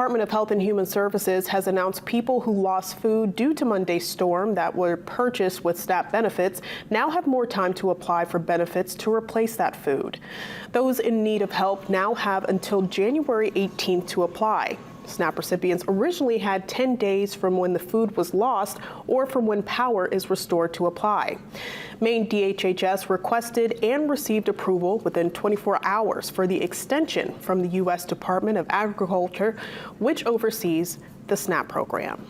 Department of Health and Human Services has announced people who lost food due to Monday's storm that were purchased with SNAP benefits now have more time to apply for benefits to replace that food. Those in need of help now have until January 18th to apply. SNAP recipients originally had 10 days from when the food was lost or from when power is restored to apply. Maine DHHS requested and received approval within 24 hours for the extension from the U.S. Department of Agriculture, which oversees the SNAP program.